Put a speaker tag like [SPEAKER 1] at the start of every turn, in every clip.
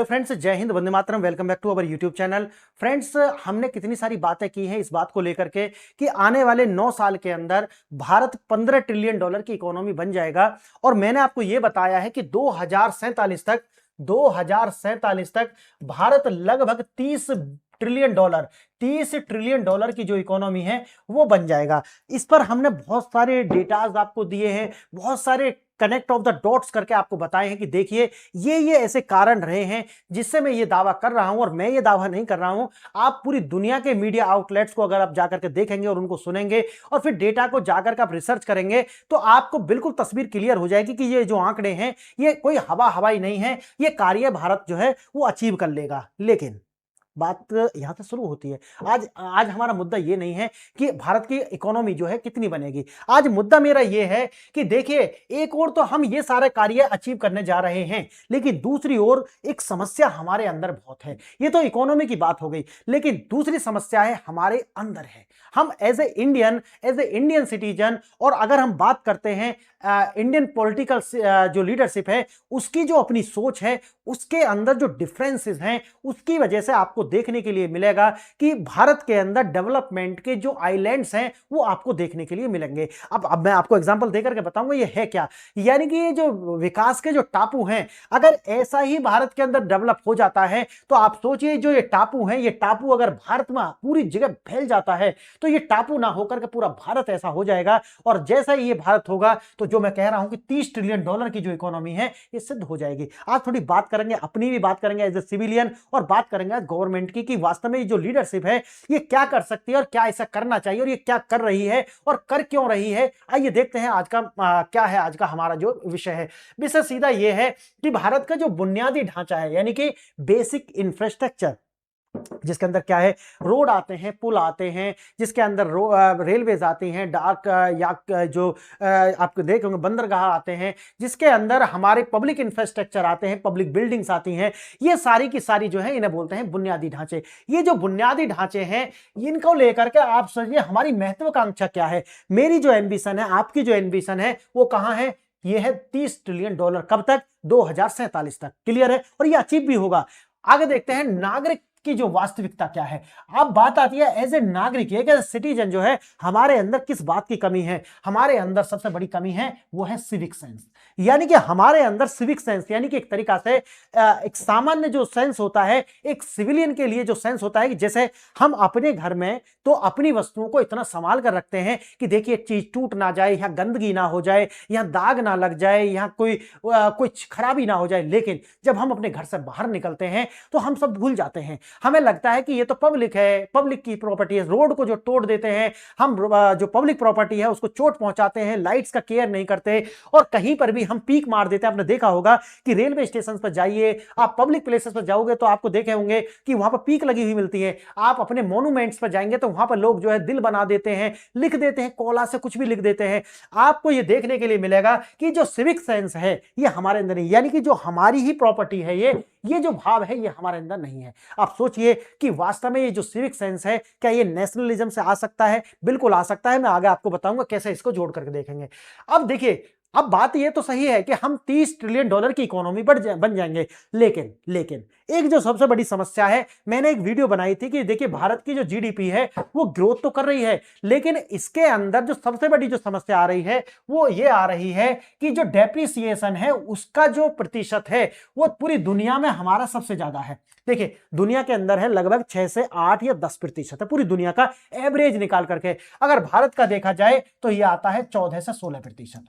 [SPEAKER 1] तो फ्रेंड्स, जय हिंद, वंदे मातरम। Welcome back to our YouTube channel. Friends, हमने कितनी सारी बातें की हैं इस बात को लेकर के कि आने वाले 9 साल के अंदर भारत $15 ट्रिलियन की इकोनॉमी बन जाएगा। और मैंने आपको यह बताया है कि 2047 तक भारत लगभग $30 ट्रिलियन की जो इकोनॉमी है वो बन जाएगा। इस पर हमने बहुत सारे डेटाज आपको दिए हैं, बहुत सारे कनेक्ट ऑफ द डॉट्स करके आपको बताए हैं कि देखिए ये ऐसे कारण रहे हैं जिससे मैं ये दावा कर रहा हूं। और मैं ये दावा नहीं कर रहा हूं, आप पूरी दुनिया के मीडिया आउटलेट्स को अगर आप जाकर के देखेंगे और उनको सुनेंगे और फिर डेटा को जाकर के आप रिसर्च करेंगे तो आपको बिल्कुल तस्वीर क्लियर हो जाएगी कि ये जो आंकड़े हैं ये कोई हवाई नहीं है, ये कार्य भारत जो है वो अचीव कर लेगा। लेकिन बात यहां से शुरू होती है। आज आज हमारा मुद्दा ये नहीं है कि भारत की इकोनॉमी जो है कितनी बनेगी। आज मुद्दा मेरा ये है कि देखिए, एक ओर तो हम ये सारे कार्य अचीव करने जा रहे हैं, लेकिन दूसरी ओर एक समस्या हमारे अंदर बहुत है। ये तो इकोनॉमी की बात हो गई, लेकिन दूसरी समस्या है हमारे अंदर है। हम एज ए इंडियन सिटीजन, और अगर हम बात करते हैं इंडियन पॉलिटिकल जो लीडरशिप है उसकी जो अपनी सोच है, उसके अंदर जो डिफरेंसेस हैं, उसकी वजह से आपको देखने के लिए मिलेगा कि भारत के अंदर डेवलपमेंट के जो आइलैंड्स हैं वो आपको देखने के लिए मिलेंगे। अब मैं आपको एग्जांपल देकर के बताऊंगा ये है क्या। यानी कि ये जो विकास के जो टापू हैं, अगर ऐसा ही भारत के अंदर डेवलप हो जाता है तो आप सोचिए जो ये टापू हैं, ये टापू अगर भारत में पूरी जगह फैल जाता है तो ये टापू ना होकर के पूरा भारत ऐसा हो जाएगा। और जैसा ही ये भारत होगा तो जो मैं कह रहा हूं कि $30 ट्रिलियन की जो इकोनॉमी है ये सिद्ध हो जाएगी। आज थोड़ी बात करेंगे, अपनी भी बात करेंगे एज ए सिविलियन, और बात करेंगे आज गवर्नमेंट की कि वास्तव में ये जो लीडरशिप है ये क्या कर सकती है और क्या ऐसा करना चाहिए और ये क्या कर रही है और कर क्यों रही है। आइए देखते हैं आज का क्या है। आज का हमारा जो विषय है, विषय सीधा ये है कि भारत का जो बुनियादी ढांचा है, यानी कि बेसिक इंफ्रास्ट्रक्चर, जिसके अंदर क्या है, रोड आते हैं, पुल आते हैं, जिसके अंदर रेलवेज आती हैं, डाक या जो आपको देखेंगे बंदरगाह आते हैं, जिसके अंदर हमारे पब्लिक इंफ्रास्ट्रक्चर आते हैं, पब्लिक बिल्डिंग्स आती हैं। ये सारी की सारी जो है इन्हें बोलते हैं बुनियादी ढांचे। ये जो बुनियादी ढांचे हैं इनको लेकर के आप सोचिए हमारी महत्वाकांक्षा क्या है। मेरी जो एम्बिशन है, आपकी जो एम्बिशन है वो कहां है, ये है $30 ट्रिलियन। कब तक? 2047 तक। क्लियर है, और ये अचीव भी होगा। आगे देखते हैं नागरिक की जो वास्तविकता क्या है। अब बात आती है एज ए नागरिक, एज ए सिटीजन जो है हमारे अंदर किस बात की कमी है। हमारे अंदर सबसे बड़ी कमी है वो है सिविक सेंस। यानी कि हमारे अंदर सिविक सेंस, यानी कि एक तरीका से एक सामान्य जो सेंस होता है, एक सिविलियन के लिए जो सेंस होता है कि जैसे हम अपने घर में तो अपनी वस्तुओं को इतना संभाल कर रखते हैं कि देखिए चीज टूट ना जाए, यहां गंदगी ना हो जाए, यहां दाग ना लग जाए, यहां कोई खराबी ना हो जाए। लेकिन जब हम अपने घर से बाहर निकलते हैं तो हम सब भूल जाते हैं। हमें लगता है कि ये तो पब्लिक है, पब्लिक की प्रॉपर्टी है। रोड को जो तोड़ देते हैं हम, जो पब्लिक प्रॉपर्टी है उसको चोट पहुंचाते हैं, लाइट्स का केयर नहीं करते, और कहीं पर भी हम पीक मार देते हैं। आपने देखा होगा कि रेलवे स्टेशन पर जाइए, आप पब्लिक प्लेसेस पर जाओगे तो आपको देखे होंगे कि वहां पर पीक लगी हुई मिलती है। आप अपने मोन्यूमेंट्स पर जाएंगे तो वहां पर लोग जो है दिल बना देते हैं, लिख देते हैं, कोला से कुछ भी लिख देते हैं। आपको यह देखने के लिए मिलेगा कि जो सिविक सेंस है ये हमारे अंदर नहीं, यानी कि जो हमारी ही प्रॉपर्टी है ये जो भाव है ये हमारे अंदर नहीं है। आप सोचिए कि वास्तव में ये जो सिविक सेंस है क्या ये नेशनलिज्म से आ सकता है? बिल्कुल आ सकता है। मैं आगे आपको बताऊंगा कैसे इसको जोड़ करके देखेंगे। अब देखिए, अब बात ये तो सही है कि हम $30 ट्रिलियन की इकोनॉमी बन जाएंगे, लेकिन एक जो सबसे बड़ी समस्या है, मैंने एक वीडियो बनाई थी कि देखिए भारत की जो जीडीपी है वो ग्रोथ तो कर रही है, लेकिन इसके अंदर जो सबसे बड़ी जो समस्या आ रही है वो ये आ रही है कि जो डेप्रिसिएशन है उसका जो प्रतिशत है वो पूरी दुनिया में हमारा सबसे ज्यादा है। देखिए दुनिया के अंदर है लगभग 6 से 8 या 10% है पूरी दुनिया का एवरेज निकाल करके। अगर भारत का देखा जाए तो यह आता है 14 से 16%।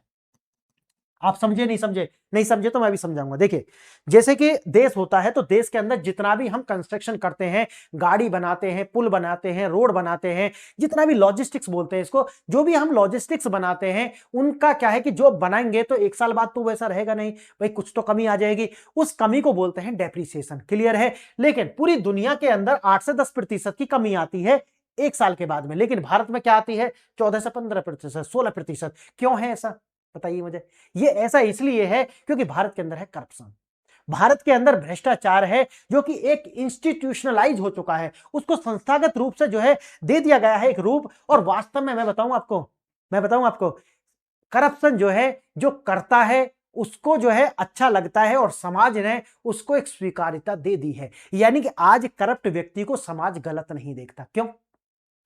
[SPEAKER 1] आप समझे नहीं समझे? नहीं समझे तो मैं भी समझाऊंगा। देखिए, जैसे कि देश होता है तो देश के अंदर जितना भी हम कंस्ट्रक्शन करते हैं, गाड़ी बनाते हैं, पुल बनाते हैं, रोड बनाते हैं, जितना भी लॉजिस्टिक्स बोलते हैं इसको, जो भी हम लॉजिस्टिक्स बनाते हैं उनका क्या है कि जो बनाएंगे तो एक साल बाद तो वैसा रहेगा नहीं भाई, कुछ तो कमी आ जाएगी। उस कमी को बोलते हैं डेप्रिसिएशन। क्लियर है? लेकिन पूरी दुनिया के अंदर 8 से 10% की कमी आती है एक साल के बाद में, लेकिन भारत में क्या आती है? 14 से 15%, 16%। क्यों है ऐसा? बताइए मुझे। ये ऐसा इसलिए है क्योंकि भारत के अंदर है करप्शन, भारत के अंदर भ्रष्टाचार है जो कि एक इंस्टीट्यूशनलाइज हो चुका है, उसको संस्थागत रूप से जो है दे दिया गया है एक रूप। और वास्तव में मैं बताऊं आपको, करप्शन जो है जो करता है उसको जो है अच्छा लगता है और समाज ने उसको एक स्वीकार्यता दे दी है। यानी कि आज करप्ट व्यक्ति को समाज गलत नहीं देखता। क्यों?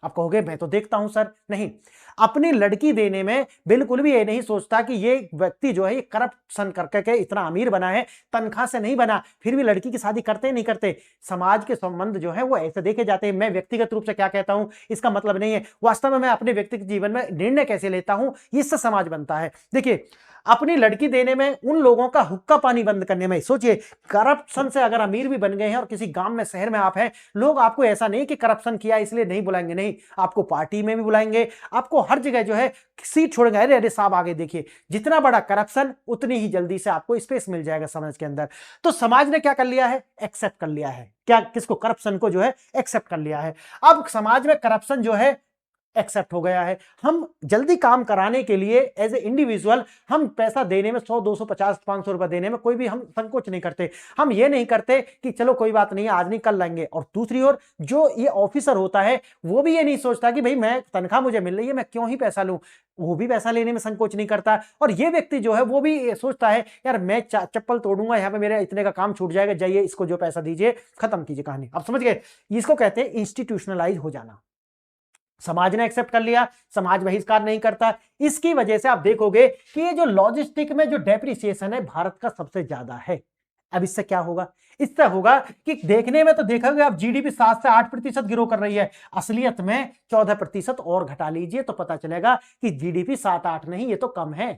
[SPEAKER 1] आप कहोगे मैं तो देखता हूं सर। नहीं, अपनी लड़की देने में बिल्कुल भी ये नहीं सोचता कि ये व्यक्ति जो है ये करप्शन करके के इतना अमीर बना है, तनख्वाह से नहीं बना, फिर भी लड़की की शादी करते नहीं करते। समाज के संबंध जो है वो ऐसे देखे जाते हैं। मैं व्यक्तिगत रूप से क्या कहता हूं इसका मतलब नहीं है, वास्तव में मैं अपने व्यक्तिगत जीवन में निर्णय कैसे लेता हूं इससे समाज बनता है। देखिए, अपनी लड़की देने में, उन लोगों का हुक्का पानी बंद करने में, सोचिए करप्शन से अगर अमीर भी बन गए हैं और किसी गांव में शहर में आप हैं, लोग आपको ऐसा नहीं कि करप्शन किया इसलिए नहीं बुलाएंगे, नहीं, आपको पार्टी में भी बुलाएंगे, आपको हर जगह जो है सीट छोड़ेंगे। अरे अरे साहब आगे देखिए, जितना बड़ा करप्शन उतनी ही जल्दी से आपको स्पेस मिल जाएगा समाज के अंदर। तो समाज ने क्या कर लिया है? एक्सेप्ट कर लिया है। क्या? किसको? करप्शन को जो है एक्सेप्ट कर लिया है। अब समाज में करप्शन जो है एक्सेप्ट हो गया है। हम जल्दी काम कराने के लिए एज ए इंडिविजुअल हम पैसा देने में 100, 200, 50, 500 रुपए देने में कोई भी हम संकोच नहीं करते। हम ये नहीं करते कि चलो कोई बात नहीं आज नहीं कल लाएंगे। और दूसरी ओर जो ये ऑफिसर होता है वो भी ये नहीं सोचता कि भाई मैं तनख्वाह मुझे मिल रही है, मैं क्यों ही पैसा लूं, वो भी पैसा लेने में संकोच नहीं करता। और ये व्यक्ति जो है वो भी सोचता है यार मैं चप्पल तोड़ूंगा, यहाँ पे मेरे इतने का काम छूट जाएगा, जाइए इसको जो पैसा दीजिए, खत्म कीजिए कहानी। आप समझ गए? इसको कहते हैं इंस्टीट्यूशनलाइज हो जाना। समाज ने एक्सेप्ट कर लिया, समाज बहिष्कार नहीं करता। इसकी वजह से आप देखोगे कि ये जो लॉजिस्टिक में जो डेप्रिसिएशन है भारत का सबसे ज्यादा है। अब इससे क्या होगा? इससे होगा कि देखने में तो देखोगे आप जीडीपी 7 से 8% ग्रो कर रही है, असलियत में 14% और घटा लीजिए तो पता चलेगा कि जीडीपी 7-8 नहीं, ये तो कम है।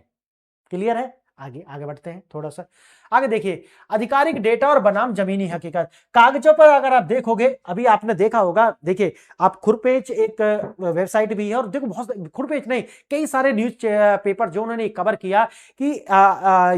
[SPEAKER 1] क्लियर है? आगे आगे बढ़ते हैं थोड़ा सा आगे। देखिए, आधिकारिक डेटा और बनाम जमीनी हकीकत। कागजों पर अगर आप देखोगे, अभी आपने देखा होगा, देखिए आप खुरपेच एक वेबसाइट भी है और देखो बहुत, खुरपेच नहीं, कई सारे न्यूज पेपर जो उन्होंने कवर किया कि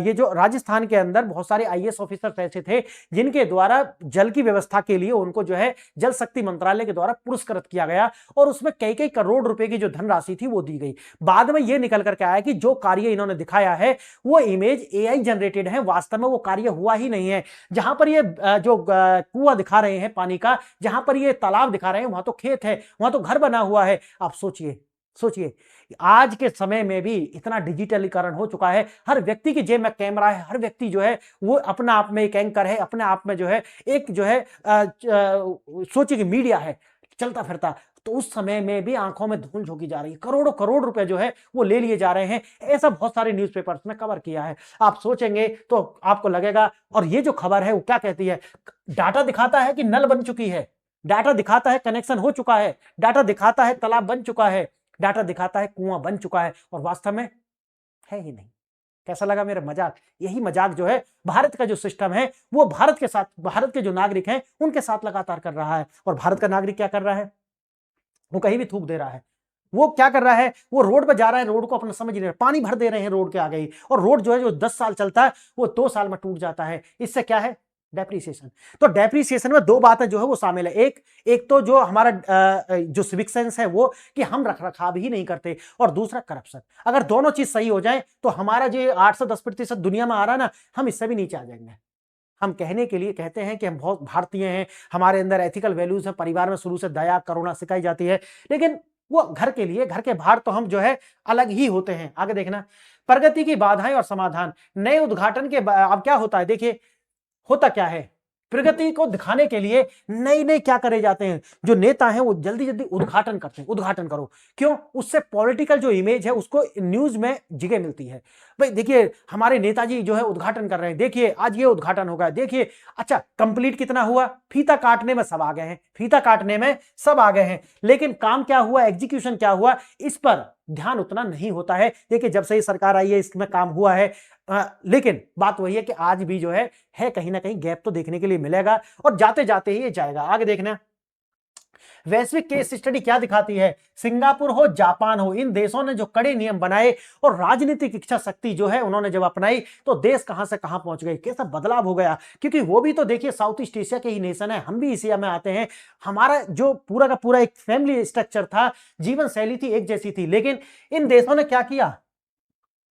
[SPEAKER 1] ये जो राजस्थान के अंदर बहुत सारे आईएएस ऑफिसर ऐसे थे जिनके द्वारा जल की व्यवस्था के लिए उनको जो है जल शक्ति मंत्रालय के द्वारा पुरस्कृत किया गया और उसमें कई कई करोड़ रुपए की जो धनराशि थी वो दी गई। बाद में यह निकल करके आया कि जो कार्य इन्होंने दिखाया है वो इमेज एआई जनरेटेड है, वास्तव में वो कार्य हुआ ही नहीं है। जहां पर ये जो कुआं दिखा रहे हैं पानी का, जहां पर ये तालाब दिखा रहे हैं, वहां तो खेत है, वहां तो घर बना हुआ है। आप सोचिए, सोचिए आज के समय में भी इतना डिजिटलीकरण हो चुका है, हर व्यक्ति की जेब में कैमरा है, हर व्यक्ति जो है वो अपना आप में एक एंकर है, अपने आप में जो है एक जो है सोचिए कि मीडिया है चलता फिरता। तो उस समय में भी आंखों में धूल झोंकी जा रही है, करोड़ों करोड़ रुपए जो है वो ले लिए जा रहे हैं। ऐसा बहुत सारे न्यूज़पेपर्स में कवर किया है। आप सोचेंगे तो आपको लगेगा। और ये जो खबर है वो क्या कहती है? डाटा दिखाता है कि नल बन चुकी है, डाटा दिखाता है कनेक्शन हो चुका है, डाटा दिखाता है तालाब बन चुका है, डाटा दिखाता है कुआं बन चुका है, और वास्तव में है ही नहीं। कैसा लगा मेरा मजाक? यही मजाक जो है भारत का जो सिस्टम है वो भारत के साथ, भारत के जो नागरिक हैं उनके साथ लगातार कर रहा है। और भारत का नागरिक क्या कर रहा है? वो कहीं भी थूक दे रहा है। वो क्या कर रहा है? वो रोड पर जा रहा है, रोड को अपना समझ नहीं रहा, पानी भर दे रहे हैं रोड के आगे ही, और रोड जो है जो 10 साल चलता है वो 2 साल में टूट जाता है। इससे क्या है? डेप्रिसिएशन। तो डेप्रिसिएशन में दो बातें जो है वो शामिल है। एक तो जो हमारा जो सिविक सेंस है वो कि हम रख रखाव ही नहीं करते, और दूसरा करप्शन। अगर दोनों चीज सही हो जाए तो हमारा जो 8 से 10% दुनिया में आ रहा है ना, हम इससे भी नीचे आ जाएंगे। हम कहने के लिए कहते हैं कि हम बहुत भारतीय हैं, हमारे अंदर एथिकल वैल्यूज है, परिवार में शुरू से दया करुणा सिखाई जाती है, लेकिन वो घर के लिए, घर के बाहर तो हम जो है अलग ही होते हैं। आगे देखना, प्रगति की बाधाएं और समाधान। नए उद्घाटन के अब क्या होता है? देखिए होता क्या है, प्रगति को दिखाने के लिए नए नए क्या करे जाते हैं, जो नेता हैं वो जल्दी जल्दी उद्घाटन करते हैं। उद्घाटन करो, क्यों? उससे पॉलिटिकल जो इमेज है उसको न्यूज में जगह मिलती है। भाई देखिए हमारे नेताजी जो है उद्घाटन कर रहे हैं, देखिए आज ये उद्घाटन होगा, देखिए। अच्छा, कंप्लीट कितना हुआ? फीता काटने में सब आ गए हैं, फीता काटने में सब आ गए हैं, लेकिन काम क्या हुआ, एग्जीक्यूशन क्या हुआ, इस पर ध्यान उतना नहीं होता है। देखिए जब से ये सरकार आई है इसमें काम हुआ है, लेकिन बात वही है कि आज भी जो है कहीं ना कहीं गैप तो देखने के लिए मिलेगा, और जाते जाते ही ये जाएगा। आगे देखना, वैश्विक केस स्टडी क्या दिखाती है? सिंगापुर हो, जापान हो, इन देशों ने जो कड़े नियम बनाए और राजनीतिक इच्छा शक्ति जो है उन्होंने जब अपनाई, तो देश कहां से कहां पहुंच गए, कैसा बदलाव हो गया। क्योंकि वो भी तो देखिए साउथ ईस्ट एशिया के ही नेशन है, हम भी एशिया में आते हैं। हमारा जो पूरा का पूरा एक फैमिली स्ट्रक्चर था, जीवन शैली थी एक जैसी थी, लेकिन इन देशों ने क्या किया?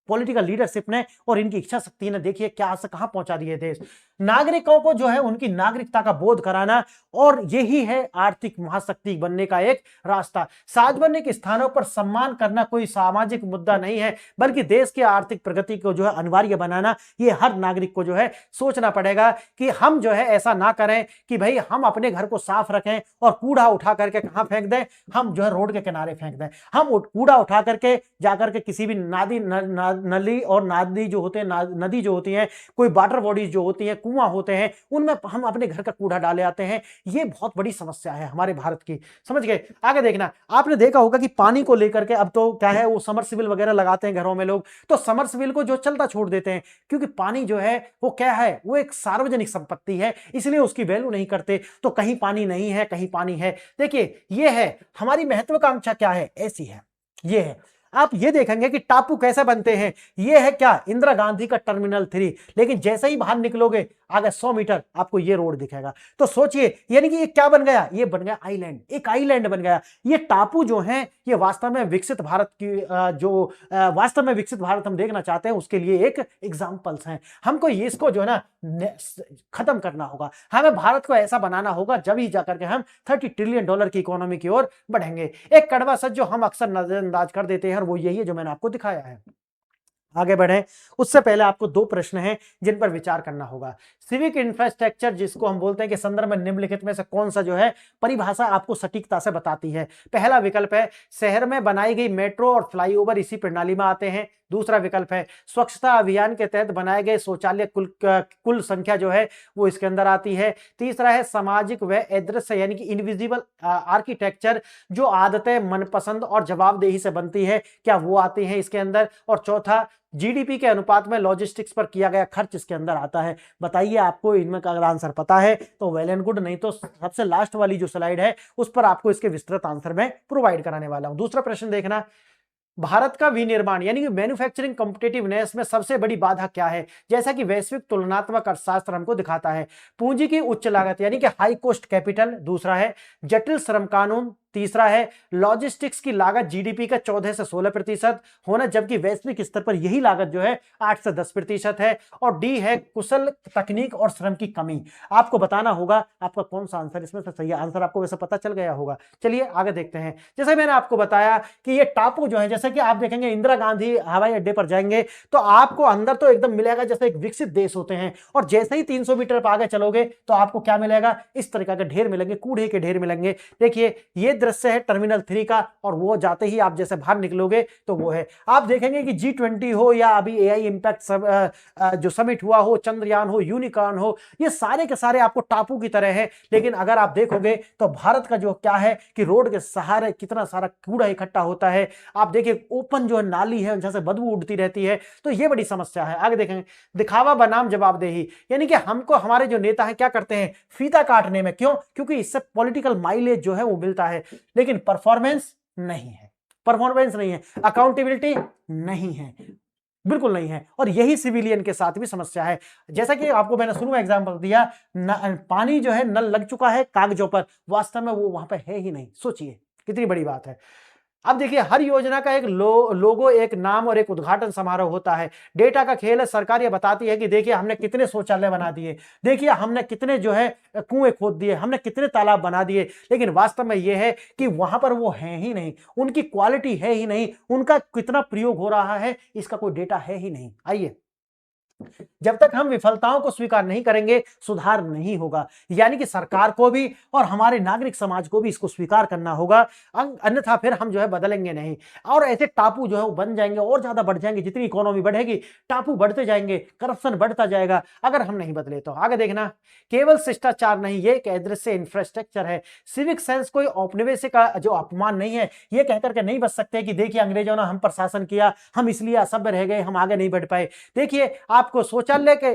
[SPEAKER 1] पॉलिटिकल लीडरशिप ने और इनकी इच्छा शक्ति ने देखिए क्या से कहां पहुंचा दिए देश। नागरिकों को जो है उनकी नागरिकता का बोध कराना, और यही है आर्थिक महाशक्ति बनने का एक रास्ता। सार्वजनिक स्थानों पर सम्मान करना कोई सामाजिक मुद्दा नहीं है, बल्कि देश की आर्थिक प्रगति को जो है अनिवार्य बनाना, ये हर नागरिक को जो है सोचना पड़ेगा कि हम जो है ऐसा ना करें कि भाई हम अपने घर को साफ रखें और कूड़ा उठा करके कहां फेंक दें, हम जो है रोड के किनारे फेंक दें। हम कूड़ा उठा करके जाकर के किसी भी नली और नादी जो होते हैं, नदी जो होती है, कोई वाटर बॉडीज जो होती है, कुआं होते हैं, उनमें हम अपने घर का कूड़ा डाले आते हैं। ये बहुत बड़ी समस्या है हमारे भारत की, समझ गए। आगे देखना, आपने देखा होगा कि पानी को लेकर के अब तो क्या है, वो समरसिबल वगैरह लगाते हैं घरों में लोग, तो समरसिबल को जो चलता छोड़ देते हैं, क्योंकि पानी जो है वो क्या है, वो एक सार्वजनिक संपत्ति है, इसलिए उसकी वैल्यू नहीं करते। तो कहीं पानी नहीं है, कहीं पानी है। देखिए ये है हमारी महत्वाकांक्षा, क्या है, ऐसी है, ये है। आप ये देखेंगे कि टापू कैसे बनते हैं। ये है क्या, इंदिरा गांधी का टर्मिनल 3, लेकिन जैसे ही बाहर निकलोगे आगे 100 मीटर आपको ये रोड दिखेगा। तो सोचिए, यानी कि ये क्या बन गया, ये बन गया आइलैंड, एक आइलैंड बन गया। ये टापू जो हैं, ये वास्तव में विकसित भारत की वास्तव में विकसित भारत हम देखना चाहते हैं, उसके लिए एक एग्जाम्पल्स हैं। हमको इसको जो है ना खत्म करना होगा, हमें भारत को ऐसा बनाना होगा, जब ही जाकर के हम $30 ट्रिलियन की इकोनॉमी की ओर बढ़ेंगे। एक कड़वा सच जो हम अक्सर नजरअंदाज कर देते हैं, और वो यही है जो मैंने आपको दिखाया है। आगे बढ़े उससे पहले आपको 2 प्रश्न हैं जिन पर विचार करना होगा। सिविक इंफ्रास्ट्रक्चर, जिसको हम बोलते हैं कि संदर्भ में निम्नलिखित में से कौन सा जो है परिभाषा आपको सटीकता से बताती है। पहला विकल्प है शहर में बनाई गई मेट्रो और फ्लाईओवर इसी प्रणाली में आते हैं। दूसरा विकल्प है स्वच्छता अभियान के तहत बनाए गए शौचालय कुल संख्या जो है वो इसके अंदर आती है। तीसरा है सामाजिक व अदृश्य यानी कि इनविजिबल आर्किटेक्चर, जो आदतें मनपसंद और जवाबदेही से बनती है, क्या वो आती है इसके अंदर। और चौथा जीडीपी के अनुपात में लॉजिस्टिक्स पर किया गया खर्च इसके अंदर आता है। बताइए आपको इनमें का अगर आंसर पता है तो वेल एंड गुड, नहीं तो सबसे लास्ट वाली जो स्लाइड है उस पर आपको इसके विस्तृत आंसर मैं प्रोवाइड कराने वाला हूं। दूसरा प्रश्न देखना, भारत का विनिर्माण यानी कि मैन्युफैक्चरिंग कॉम्पिटिटिवनेस में सबसे बड़ी बाधा क्या है। जैसा कि वैश्विक तुलनात्मक अर्थशास्त्र हमको दिखाता है, पूंजी की उच्च लागत यानी कि हाई कॉस्ट कैपिटल, दूसरा है जटिल श्रम कानून, तीसरा है लॉजिस्टिक्स की लागत जीडीपी का 14 से 16% होना, जबकि वैश्विक स्तर पर यही लागत जो है 8 से 10% है। और डी है कुशल तकनीक और श्रम की कमी। आपको बताना होगा आपका कौन सा आंसर इसमें से सही है। आंसर आपको वैसे पता चल गया होगा। चलिए आगे देखते हैं। जैसे मैंने आपको बताया कि ये टापू जो है, जैसे कि आप देखेंगे इंदिरा गांधी हवाई अड्डे पर जाएंगे तो आपको अंदर तो एकदम मिलेगा जैसे एक विकसित देश होते हैं, और जैसे ही 300 मीटर पर आगे चलोगे तो आपको क्या मिलेगा, इस तरह के ढेर मिलेंगे, कूड़े के ढेर मिलेंगे। देखिए ये दृश्य है टर्मिनल 3 का, और वो जाते ही आप जैसे बाहर निकलोगे तो वो है। आप देखेंगे कि G20 हो या अभी एआई इंपैक्ट जो समिट हुआ हो, चंद्रयान हो, यूनिकॉर्न हो, ये सारे के सारे आपको टापू की तरह है। लेकिन अगर आप देखोगे तो भारत का जो क्या है कि रोड के सहारे कितना सारा कूड़ा इकट्ठा होता है। आप देखिए ओपन जो नाली है जैसे बदबू उड़ती रहती है, तो ये बड़ी समस्या है। आगे देखेंगे, दिखावा बनाम जवाबदेही, यानी कि हमको हमारे जो नेता है क्या करते हैं, फीता काटने में, क्यों, क्योंकि इससे पॉलिटिकल माइलेज जो है वो मिलता है, लेकिन परफॉर्मेंस नहीं है, परफॉर्मेंस नहीं है, अकाउंटेबिलिटी नहीं है, बिल्कुल नहीं है। और यही सिविलियन के साथ भी समस्या है। जैसा कि आपको मैंने शुरू में एग्जांपल दिया, पानी जो है नल लग चुका है कागजों पर, वास्तव में वो वहां पे है ही नहीं। सोचिए कितनी बड़ी बात है। अब देखिए हर योजना का एक लोगो, एक नाम और एक उद्घाटन समारोह होता है। डेटा का खेल है। सरकार ये बताती है कि देखिए हमने कितने शौचालय बना दिए, देखिए हमने कितने जो है कुएं खोद दिए, हमने कितने तालाब बना दिए, लेकिन वास्तव में ये है कि वहां पर वो है ही नहीं, उनकी क्वालिटी है ही नहीं, उनका कितना प्रयोग हो रहा है इसका कोई डेटा है ही नहीं। आइए, जब तक हम विफलताओं को स्वीकार नहीं करेंगे सुधार नहीं होगा। यानी कि सरकार को भी और हमारे नागरिक समाज को भी इसको स्वीकार करना होगा, अन्यथा फिर हम जो है बदलेंगे नहीं। और ऐसे टापू जो है वो बन जाएंगे और ज्यादा बढ़ जाएंगे। जितनी इकोनॉमी बढ़ेगी टापू बढ़ते जाएंगे, करप्शन बढ़ता जाएगा अगर हम नहीं बदले तो। आगे देखना, केवल शिष्टाचार नहीं, ये एक अदृश्य इंफ्रास्ट्रक्चर है। सिविक सेंस कोई औपनिवेशिक का जो अपमान नहीं है, ये कहकर के नहीं बच सकते कि देखिए अंग्रेजों ने हम पर शासन किया, हम इसलिए असभ्य रह गए, हम आगे नहीं बढ़ पाए। देखिए आपको शौचालय के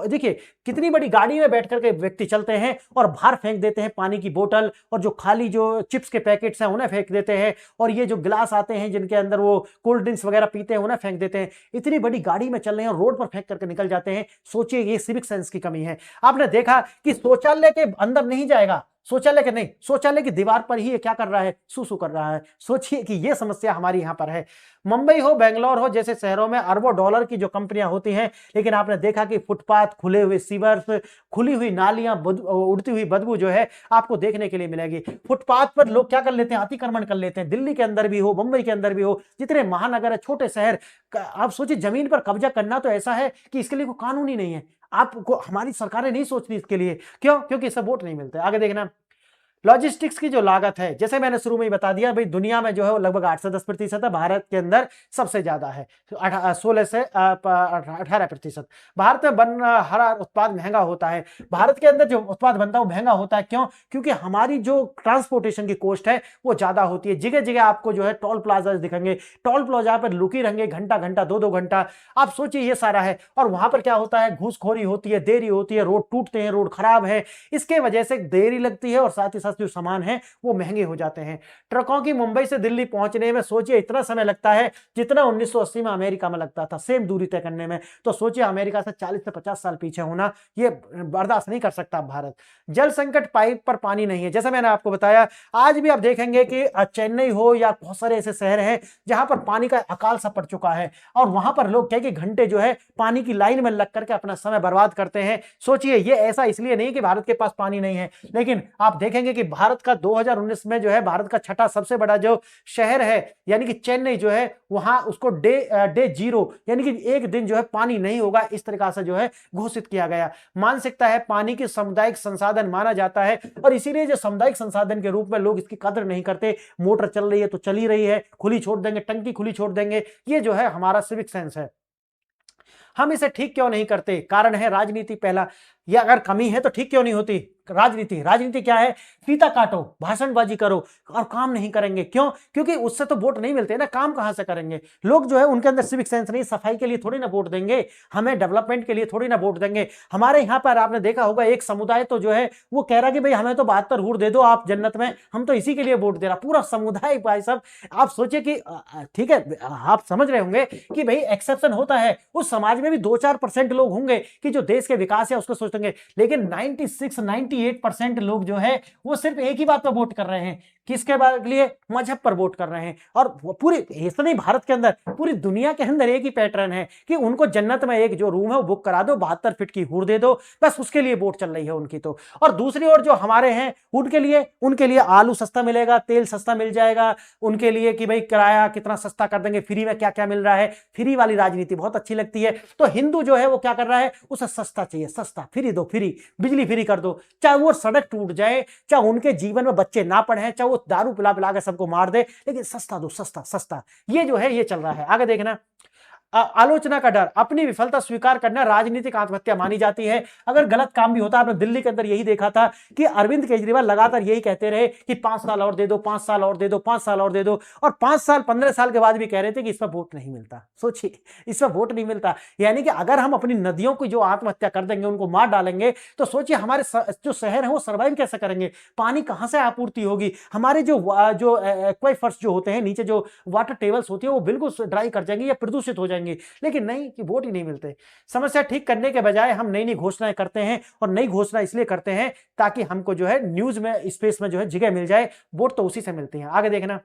[SPEAKER 1] देखिए कितनी बड़ी गाड़ी में बैठ करके व्यक्ति चलते हैं और बाहर फेंक देते हैं पानी की बोतल, और जो खाली जो चिप्स के पैकेट्स हैं उन्हें फेंक देते हैं, और ये जो गिलास आते हैं जिनके अंदर वो कोल्ड ड्रिंक्स वगैरह पीते हैं उन्हें फेंक देते हैं। इतनी बड़ी गाड़ी में चल रहे हैं और रोड पर फेंक करके निकल जाते हैं। सोचिए ये सिविक सेंस की कमी है। आपने देखा कि शौचालय के अंदर नहीं जाएगा, शौचालय के नहीं, शौचालय की दीवार पर ही ये क्या कर रहा है, सूसू कर रहा है। सोचिए कि ये समस्या हमारी यहां पर है। मुंबई हो, बेंगलोर हो जैसे शहरों में अरबों डॉलर की जो कंपनियां होती हैं, लेकिन आपने देखा कि फुटपाथ, खुले हुए सीवर्स, खुली हुई नालियां, उड़ती हुई बदबू जो है आपको देखने के लिए मिलेगी। फुटपाथ पर लोग क्या कर लेते हैं, अतिक्रमण कर लेते हैं। दिल्ली के अंदर भी हो, मुंबई के अंदर भी हो, जितने महानगर है, छोटे शहर, आप सोचिए जमीन पर कब्जा करना तो ऐसा है कि इसके लिए कोई कानून ही नहीं है। आपको हमारी सरकारें नहीं सोचती इसके लिए, क्यों? क्योंकि इससे वोट नहीं मिलते। आगे देखना, लॉजिस्टिक्स की जो लागत है, जैसे मैंने शुरू में ही बता दिया भाई, दुनिया में जो है वो लगभग 8 से 10% है, भारत के अंदर सबसे ज्यादा है 16 से 18%। भारत में बन हर उत्पाद महंगा होता है। भारत के अंदर जो उत्पाद बनता है वो महंगा होता है, क्यों? क्योंकि हमारी जो ट्रांसपोर्टेशन की कॉस्ट है वो ज्यादा होती है। जगह जगह आपको जो है टोल प्लाजा दिखेंगे, टोल प्लाजा पर लुकी रहेंगे घंटा घंटा, 2-2 घंटा। आप सोचिए ये सारा है, और वहां पर क्या होता है, घूसखोरी होती है, देरी होती है, रोड टूटते हैं, रोड खराब है, इसके वजह से देरी लगती है और साथ ही साथ जो सामान है वो महंगे हो जाते हैं। ट्रकों की मुंबई से दिल्ली पहुंचने में सोचिए इतना समय लगता है जितना 1980 में अमेरिका में लगता था, सेम दूरी तय करने में। तो सोचिए अमेरिका से 40 से 50 साल पीछे होना, ये बर्दाश्त नहीं कर सकता भारत। जल संकट, पाइप पर पानी नहीं है, जैसा मैंने आपको बताया। आज भी आप देखेंगे कि चेन्नई हो या बहुत सारे ऐसे शहर हैं जहां पर पानी का अकाल सा पड़ चुका है, और वहां पर लोग कई घंटे जो है पानी की लाइन में लग करके अपना समय बर्बाद करते हैं। सोचिए ये ऐसा इसलिए नहीं कि भारत के पास पानी नहीं है, लेकिन आप देखेंगे कि भारत का 2019 में जो है भारत का छठा सबसे बड़ा जो शहर है यानी कि चेन्नई जो है, वहां उसको डे जीरो यानी कि एक दिन जो है पानी नहीं होगा, इस तरीका से जो है घोषित किया गया। मानसिकता है पानी की सामुदायिक संसाधन माना जाता है, और इसीलिए जो सामुदायिक संसाधन के रूप में लोग इसकी कदर नहीं करते। मोटर चल रही है तो चली रही है, खुली छोड़ देंगे, टंकी खुली छोड़ देंगे, ये जो है हमारा सिविक सेंस है। हम इसे ठीक क्यों नहीं करते? कारण है राजनीति पहला। या अगर कमी है तो ठीक क्यों नहीं होती? राजनीति। राजनीति क्या है? फीता काटो, भाषणबाजी करो और काम नहीं करेंगे। क्यों? क्योंकि उससे तो वोट नहीं मिलते ना, काम कहां से करेंगे? लोग जो है उनके अंदर सिविक सेंस नहीं, सफाई के लिए थोड़ी ना वोट देंगे, हमें डेवलपमेंट के लिए थोड़ी ना वोट देंगे। हमारे यहां पर आपने देखा होगा एक समुदाय तो जो है वो कह रहा कि भाई हमें तो 72 हूर दे दो आप जन्नत में, हम तो इसी के लिए वोट दे रहा। पूरा समुदाय भाई साहब, आप सोचिए कि ठीक है आप समझ रहे होंगे कि भाई एक्सेप्शन होता है, उस समाज में भी 2-4% लोग होंगे कि जो देश के विकास है उसको सोचेंगे, लेकिन 96-98% लोग जो है वो सिर्फ एक ही बात पर वोट कर रहे हैं। किसके लिए? मजहब पर वोट कर रहे हैं। और पूरी ऐसा नहीं भारत के अंदर, पूरी दुनिया के अंदर एक ही पैटर्न है कि उनको जन्नत में एक जो रूम है वो बुक करा दो, 72 फीट की हूर दे दो, बस उसके लिए वोट चल रही है उनकी तो। और दूसरी ओर जो हमारे हैं उनके लिए आलू सस्ता मिलेगा, तेल सस्ता मिल जाएगा, उनके लिए कि भाई किराया कितना सस्ता कर देंगे, फ्री में क्या क्या मिल रहा है। फ्री वाली राजनीति बहुत अच्छी लगती है। तो हिंदू जो है वो क्या कर रहा है, उसे सस्ता चाहिए, सस्ता, फ्री दो, फ्री बिजली फ्री कर दो, चाहे वो सड़क टूट जाए, चाहे उनके जीवन में बच्चे ना पढ़े, चाहे वो दारू पिला पिला के सबको मार दे, लेकिन सस्ता दो, सस्ता सस्ता। ये जो है ये चल रहा है। आगे देखना, आलोचना का डर, अपनी विफलता स्वीकार करना राजनीतिक आत्महत्या मानी जाती है। अगर गलत काम भी होता है, आपने दिल्ली के अंदर यही देखा था कि अरविंद केजरीवाल लगातार यही कहते रहे कि 5 साल और दे दो, 5 साल और दे दो, 5 साल और दे दो, और 5 साल 15 साल के बाद भी कह रहे थे कि इस पर वोट नहीं मिलता। सोचिए इस पर वोट नहीं मिलता, यानी कि अगर हम अपनी नदियों की जो आत्महत्या कर देंगे, उनको मार डालेंगे, तो सोचिए हमारे जो शहर है वो सर्वाइव कैसे करेंगे? पानी कहां से आपूर्ति होगी? हमारे जो एक्वाइफर्स जो होते हैं, नीचे जो वाटर टेबल्स होती है वो बिल्कुल ड्राई कर जाएंगे या प्रदूषित हो जाएंगे। लेकिन नहीं, कि वोट ही नहीं मिलते। समस्या ठीक करने के बजाय हम नई नई घोषणाएं करते हैं, और नई घोषणा इसलिए करते हैं ताकि हमको जो है न्यूज में, स्पेस में जो है जगह मिल जाए। वोट तो उसी से मिलती है। आगे देखना,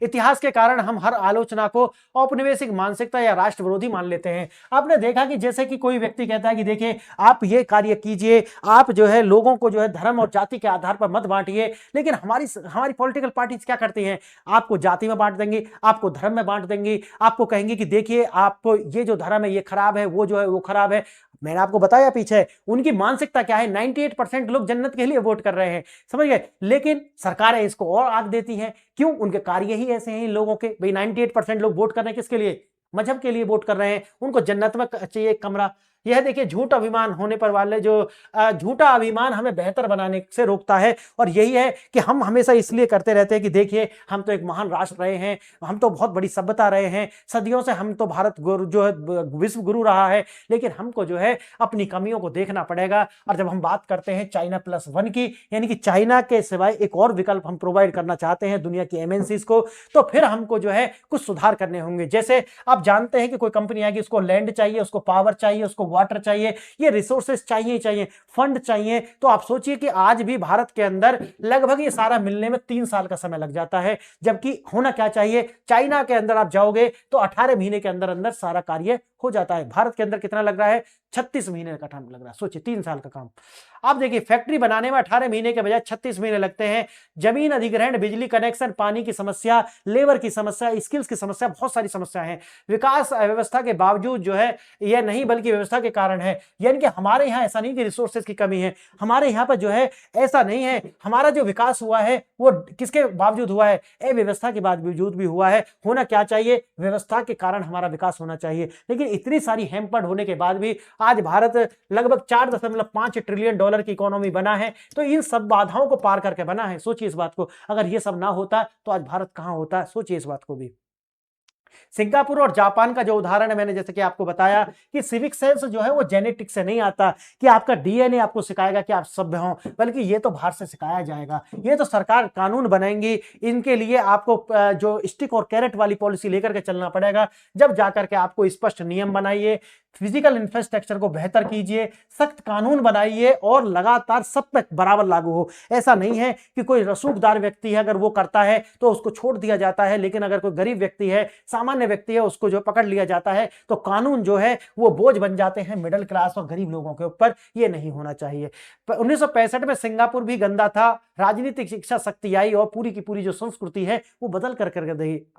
[SPEAKER 1] इतिहास के कारण हम हर आलोचना को औपनिवेशिक मानसिकता या राष्ट्र विरोधी मान लेते हैं। आपने देखा कि जैसे कि कोई व्यक्ति कहता है कि देखिए आप ये कार्य कीजिए, आप जो है लोगों को जो है धर्म और जाति के आधार पर मत बांटिए, लेकिन हमारी पॉलिटिकल पार्टीज क्या करती हैं? आपको जाति में बांट देंगी, आपको धर्म में बांट देंगी, आपको कहेंगे कि देखिए आपको ये जो धर्म है ये खराब है, वो जो है वो खराब है। मैंने आपको बताया पीछे उनकी मानसिकता क्या है। 98% लोग जन्नत के लिए वोट कर रहे हैं, समझ गए, लेकिन सरकारें इसको और आग देती हैं। क्यों? उनके कार्य ही ऐसे हैं इन लोगों के। भाई 98% लोग वोट कर रहे हैं किसके लिए? मजहब के लिए वोट कर रहे हैं, उनको जन्नत में चाहिए एक कमरा। यह देखिए झूठ अभिमान होने पर वाले जो झूठा अभिमान हमें बेहतर बनाने से रोकता है, और यही है कि हम हमेशा इसलिए करते रहते हैं कि देखिए हम तो एक महान राष्ट्र रहे हैं, हम तो बहुत बड़ी सभ्यता रहे हैं, सदियों से हम तो भारत गुरु जो है विश्व गुरु रहा है, लेकिन हमको जो है अपनी कमियों को देखना पड़ेगा। और जब हम बात करते हैं चाइना +1 की, यानी कि चाइना के सिवाय एक और विकल्प हम प्रोवाइड करना चाहते हैं दुनिया की एमएनसीज को, तो फिर हमको जो है कुछ सुधार करने होंगे। जैसे आप जानते हैं कि कोई कंपनी आएगी, उसको लैंड चाहिए, उसको पावर चाहिए, उसको वाटर चाहिए, ये रिसोर्सेज चाहिए ही चाहिए, फंड चाहिए। तो आप सोचिए कि आज भी भारत के अंदर लगभग ये सारा मिलने में 3 साल का समय लग जाता है, जबकि होना क्या चाहिए, चाइना के अंदर आप जाओगे तो 18 महीने के अंदर अंदर सारा कार्य हो जाता है। भारत के अंदर कितना लग रहा है, 36 महीने का टाइम लग रहा है। सोचिए 3 साल का काम। आप देखिए फैक्ट्री बनाने में 18 महीने के बजाय 36 महीने लगते हैं। जमीन अधिग्रहण, बिजली कनेक्शन, पानी की समस्या, लेबर की समस्या, स्किल्स की समस्या, बहुत सारी समस्या है। विकास व्यवस्था के बावजूद जो है यह नहीं बल्कि व्यवस्था के कारण है। यानी कि हमारे यहाँ ऐसा नहीं कि रिसोर्सेज की कमी है, हमारे यहाँ पर जो है ऐसा नहीं है। हमारा जो विकास हुआ है वो किसके बावजूद हुआ है, अव्यवस्था के बावजूद भी हुआ है। होना क्या चाहिए, व्यवस्था के कारण हमारा विकास होना चाहिए। लेकिन इतनी सारी हैम्पर्ड होने के बाद भी आज भारत लगभग 4.5 ट्रिलियन डॉलर की इकोनॉमी बना है। तो इन सब बाधाओं को पार करके बना है। सोचिए इस बात को, अगर ये सब ना होता तो आज भारत कहां होता, सोचिए इस बात को भी। सिंगापुर और जापान का जो उदाहरण है, मैंने जैसे कि आपको बताया कि सिविक सेंस जो है वो जेनेटिक से नहीं आता कि आपका डीएनए आपको सिखाएगा कि आप सभ्य हो, बल्कि ये तो बाहर से सिखाया जाएगा। ये तो सरकार कानून बनाएंगी, इनके लिए आपको जो स्टिक और कैरेट वाली पॉलिसी लेकर के चलना पड़ेगा। जब जाकर के आपको स्पष्ट नियम बनाइए, फिजिकल इंफ्रास्ट्रक्चर को बेहतर कीजिए, सख्त कानून बनाइए और लगातार सब पे बराबर लागू हो। ऐसा नहीं है कि कोई रसूखदार व्यक्ति है अगर वो करता है तो उसको छोड़ दिया जाता है, लेकिन अगर कोई गरीब व्यक्ति है, सामान्य व्यक्ति है, उसको जो पकड़ लिया जाता है तो कानून जो है वो बोझ बन जाते हैं मिडिल क्लास और गरीब लोगों के ऊपर। ये नहीं होना चाहिए। 1965 में सिंगापुर भी गंदा था, राजनीतिक शिक्षा शक्ति आई और पूरी की पूरी जो संस्कृति है वो बदल कर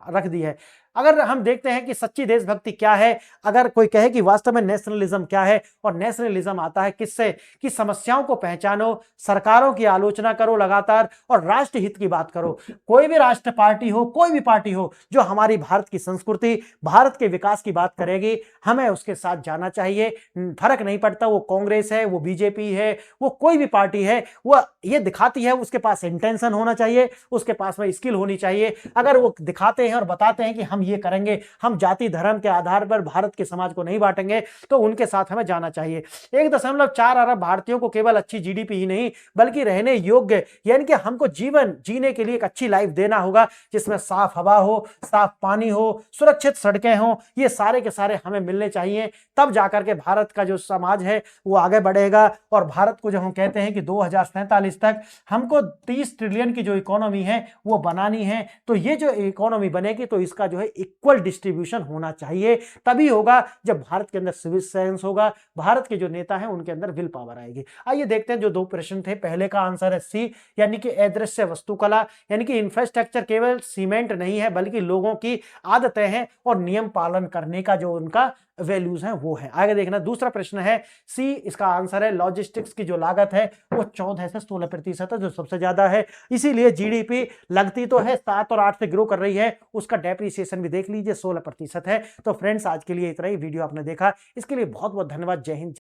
[SPEAKER 1] रख दी है। अगर हम देखते हैं कि सच्ची देशभक्ति क्या है, अगर कोई कहे कि वास्तव में नेशनलिज्म क्या है, और नेशनलिज्म आता है किससे, कि समस्याओं को पहचानो, सरकारों की आलोचना करो लगातार और राष्ट्र हित की बात करो। कोई भी राष्ट्र पार्टी हो, कोई भी पार्टी हो जो हमारी भारत की संस्कृति, भारत के विकास की बात करेगी, हमें उसके साथ जाना चाहिए। फर्क नहीं पड़ता वो कांग्रेस है, वो बीजेपी है, वो कोई भी पार्टी है, वो ये दिखाती है, उसके पास इंटेंशन होना चाहिए, उसके पास में स्किल होनी चाहिए। अगर वो दिखाते हैं और बताते हैं कि हम ये करेंगे, हम जाति धर्म के आधार पर भारत के समाज को नहीं बांटेंगे, तो उनके साथ हमें जाना चाहिए। 1.4 अरब भारतीयों को केवल अच्छी जीडीपी ही नहीं बल्कि रहने योग्य, यानी कि हमको जीवन जीने के लिए एक अच्छी लाइफ देना होगा, जिसमें साफ हवा हो, साफ पानी हो, सुरक्षित सड़कें हो, ये सारे के सारे हमें मिलने चाहिए। तब जाकर के भारत का जो समाज है वो आगे बढ़ेगा। और भारत को जब हम कहते हैं कि 2047 तक हमको 30 ट्रिलियन की जो इकोनॉमी है वो बनानी है, तो ये जो इकोनॉमी बनेगी तो इसका जो है इक्वल डिस्ट्रीब्यूशन होना चाहिए। तभी होगा जब भारत के अंदर सिविल सेंस होगा, भारत के जो नेता हैं उनके अंदर विल पावर आएगी। आइए देखते हैं जो 2 प्रश्न थे। पहले का आंसर है सी, यानी कि अदृश्य वस्तुकला, यानी कि इंफ्रास्ट्रक्चर केवल सीमेंट नहीं है बल्कि लोगों की आदतें हैं और नियम पालन करने का जो उनका वैल्यूज हैं वो है। आगे देखना दूसरा प्रश्न है सी, इसका आंसर है लॉजिस्टिक्स की जो लागत है वो 14 से 16% है, जो सबसे ज्यादा है। इसीलिए जीडीपी लगती तो है 7 और 8 से ग्रो कर रही है, उसका डेप्रिसिएशन भी देख लीजिए 16% है। तो फ्रेंड्स आज के लिए इतना ही। वीडियो आपने देखा इसके लिए बहुत बहुत धन्यवाद। जय हिंद।